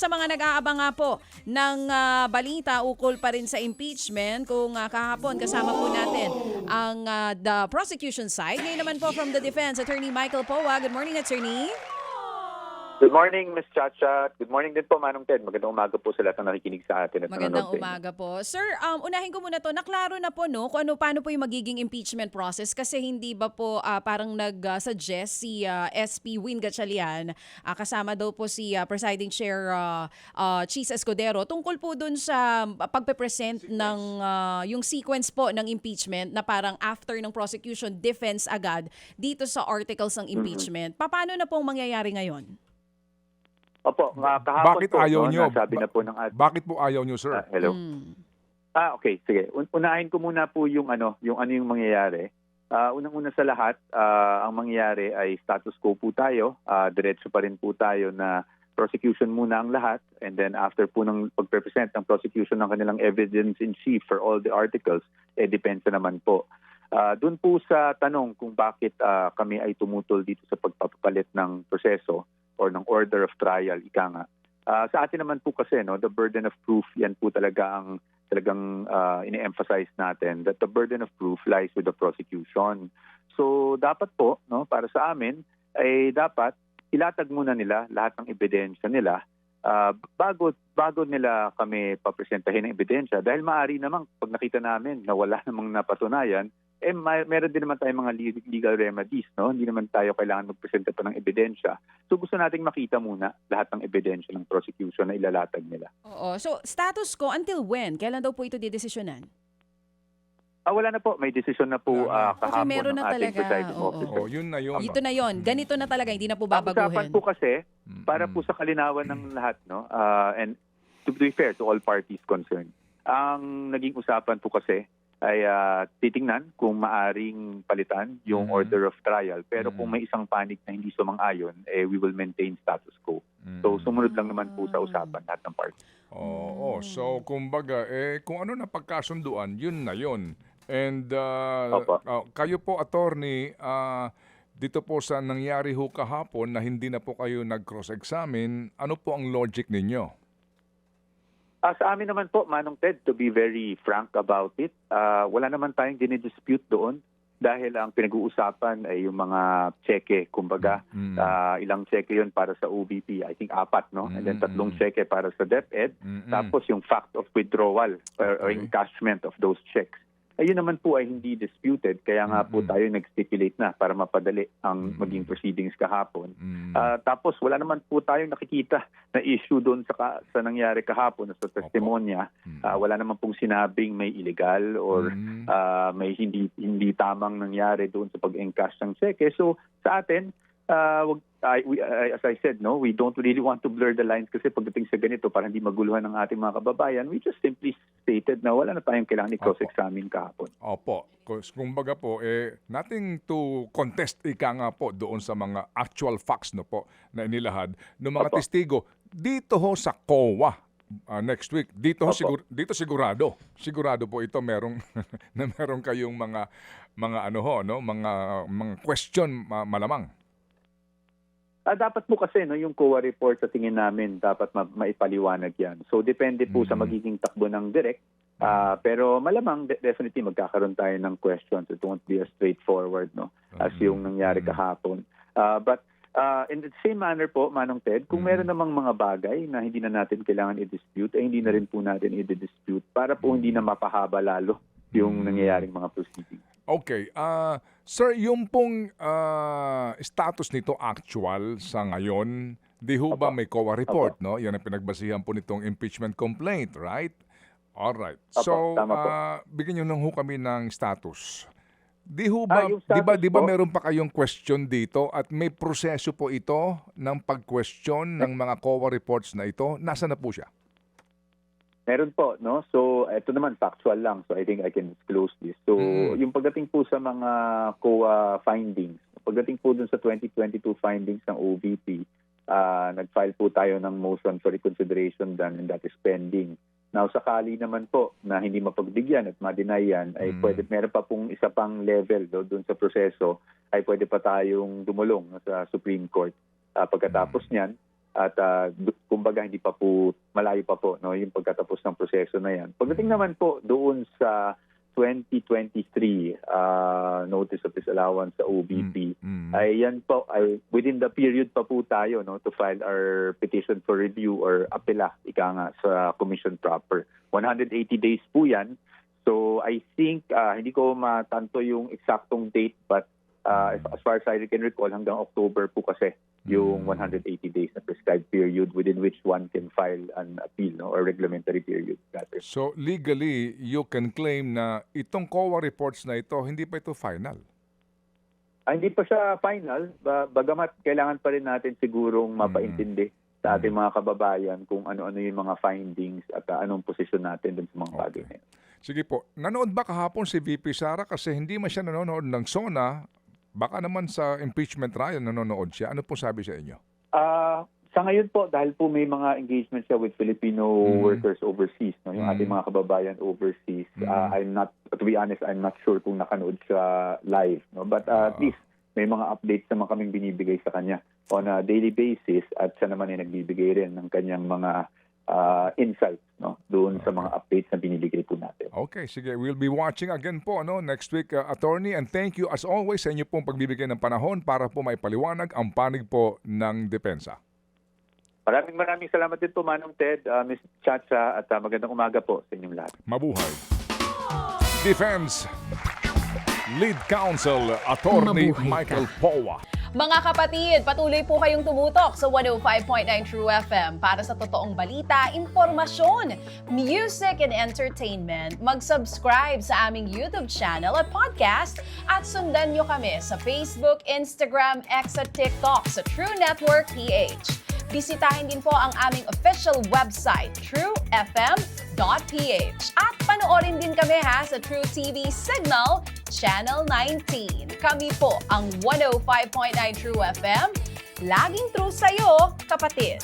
sa mga nag-aabang nga po ng balita ukol pa rin sa impeachment, kung kahapon kasama po natin ang the prosecution side. Ngayon naman po from the defense, Attorney Michael Poa. Good morning, Attorney. Good morning, Ms. Chacha. Good morning din po, Manong Ted. Magandang umaga po sa lahat ng nakikinig sa atin at Magandang nanonood sa inyo. umaga po. Sir, unahin ko muna to. Naklaro na po no kung paano po yung magiging impeachment process kasi hindi ba po parang nag-suggest si SP Win Gatchalian, kasama daw po si Presiding Chair Cheese Escudero tungkol po dun sa pagpe-present ng yung sequence po ng impeachment na parang after ng prosecution, defense agad dito sa articles ng impeachment. Paano na pong mangyayari ngayon? Opo, kahapon Bakit po, ayaw nyo? nasabi na po ng Bakit po ayaw nyo, sir? hello? Okay, sige. Unahin ko muna po yung yung mangyayari. Unang-una sa lahat, ang mangyayari ay status quo po tayo. Diretso pa rin po tayo na prosecution muna ang lahat, and then after po ng pag-present ng prosecution ng kanilang evidence in chief for all the articles, depensa naman po. Doon po sa tanong kung bakit kami ay tumutol dito sa pagpapalit ng proseso or ng order of trial, ika nga. Sa atin naman po kasi, the burden of proof, yan po talagang ine-emphasize natin, that the burden of proof lies with the prosecution. So dapat po, para sa amin, ay dapat ilatag muna nila lahat ng ebidensya nila bago nila kami papresentahin ng ebidensya. Dahil maaari namang pag nakita namin na wala namang napatunayan, meron din naman tayong mga legal remedies, Hindi naman tayo kailangan magpresenta pa ng ebidensya. So gusto nating makita muna lahat ng ebidensya ng prosecution na ilalatag nila. Oo. So status quo until when? Kailan daw po ito didesisyonan? Wala na po. May desisyon na po kahapon meron ng na ating talaga. presiding Oo. officer. Yun na yun. Ito na yon. Ganito na talaga, hindi na po Ang usapan babaguhin. po kasi, para po sa kalinawan ng lahat, and to be fair to all parties concerned, ang naging usapan po kasi ay titingnan kung maaring palitan yung order of trial. Pero kung may isang panig na hindi sumang-ayon, we will maintain status quo. So sumunod lang naman po sa usapan lahat ng parties. Oo. So, kumbaga, kung ano na pagkasunduan, yun na yun. And Opo. kayo po, attorney, dito po sa nangyari ho kahapon na hindi na po kayo nag-cross-examine, ano po ang logic ninyo? Sa amin naman po, Manong Ted, to be very frank about it, wala naman tayong dinidispute doon dahil ang pinag-uusapan ay yung mga cheque, kumbaga, ilang cheque yun para sa OVP, I think 4, and then 3 cheque para sa DepEd, tapos yung fact of withdrawal or encashment of those checks. Ayun naman po ay hindi disputed, kaya nga po tayo nag-stipulate na para mapadali ang maging proceedings kahapon. Tapos wala naman po tayong nakikita na issue doon sa nangyari kahapon sa testimonya. Wala naman pong sinabing may illegal or may hindi tamang nangyari doon sa pag-encash ng cheque. So sa atin, as I said, we don't really want to blur the lines kasi pagdating sa ganito para hindi maguluhan ng ating mga kababayan, we just simply stated na wala na tayong kailangan i-cross-examine kahapon. Opo. Kumbaga po, nothing to contest ika nga po doon sa mga actual facts na inilahad ng mga testigo. Dito ho sa COA, next week, dito sigurado po ito merong na meron kayong mga question malamang. Dapat po kasi yung COA report sa tingin namin dapat maipaliwanag yan. So depende po sa magiging takbo ng direct. Pero malamang definitely magkakaroon tayo ng questions. It won't be as straightforward as yung nangyari kahapon. But in the same manner po, Manong Ted, kung meron namang mga bagay na hindi na natin kailangan i-dispute, hindi na rin po natin i-dispute para po hindi na mapahaba lalo yung nangyayaring mga proceedings. Okay. Sir, yung pong status nito actual sa ngayon, di ho ba may COA report, Yan ang pinagbasihan po nitong impeachment complaint, right? Alright. So, bigyan nyo lang ho kami ng status. Di ho ba, di ba meron pa kayong question dito at may proseso po ito ng pag-question ng mga COA reports na ito? Nasaan na po siya? Meron po, So, ito naman, factual lang. So, I think I can disclose this. So, yung pagdating po sa mga COA findings, pagdating po dun sa 2022 findings ng OVP, nag-file po tayo ng motion for reconsideration done and that is pending. Now, sakali naman po na hindi mapagbigyan at ma-deny yan, ay meron pa pong isa pang level dun sa proseso, ay pwede pa tayong dumulong sa Supreme Court. Pagkatapos niyan, At kumbaga hindi pa po, malayo pa po no, yung pagkatapos ng proseso na yan. Pagdating naman po doon sa 2023 notice of disallowance sa OBP, ay yan po, ay within the period pa po tayo no, to file our petition for review or apela, ika nga, sa commission proper. 180 days po yan. So I think, hindi ko matanto yung eksaktong date, but as far as I can recall, hanggang October po kasi yung 180 days na prescribed period within which one can file an appeal, no, or reglementary period. Rather. So legally, you can claim na itong COA reports na ito, hindi pa ito final. Hindi pa siya final, bagamat kailangan pa rin natin sigurong mapaintindi sa ating mga kababayan kung ano-ano yung mga findings at anong posisyon natin dun sa mga bagay na yun. Sige po, nanood ba kahapon si VP Sara kasi hindi man siya nanonood ng SONA, baka naman sa impeachment trial nanonood siya. Ano po sabi sa inyo? Sa ngayon po, dahil po may mga engagement siya with Filipino workers overseas, no, yung ating mga kababayan overseas, to be honest, I'm not sure kung nakanood siya live. No? But at least may mga updates naman kaming binibigay sa kanya on a daily basis at siya naman ay nagbibigay rin ng kanyang mga insights no, doon sa mga updates na binibigay po natin. Okay, sige. We'll be watching again po next week, attorney. And thank you as always sa inyo pong pagbibigay ng panahon para po maipaliwanag ang panig po ng depensa. Maraming salamat din po, Manong Ted, Ms. Chacha, at magandang umaga po sa inyong lahat. Mabuhay. Defense Lead Counsel, Attorney Mabuhay ka. Michael Powa. Mga kapatid, patuloy po kayong tumutok sa 105.9 True FM para sa totoong balita, impormasyon, music, and entertainment. Mag-subscribe sa aming YouTube channel at podcast at sundan nyo kami sa Facebook, Instagram, X at TikTok sa True Network PH. Bisitahin din po ang aming official website, truefm.ph. At panoorin din kami sa True TV Signal, Channel 19. Kami po ang 105.9 True FM. Laging true sa'yo, kapatid.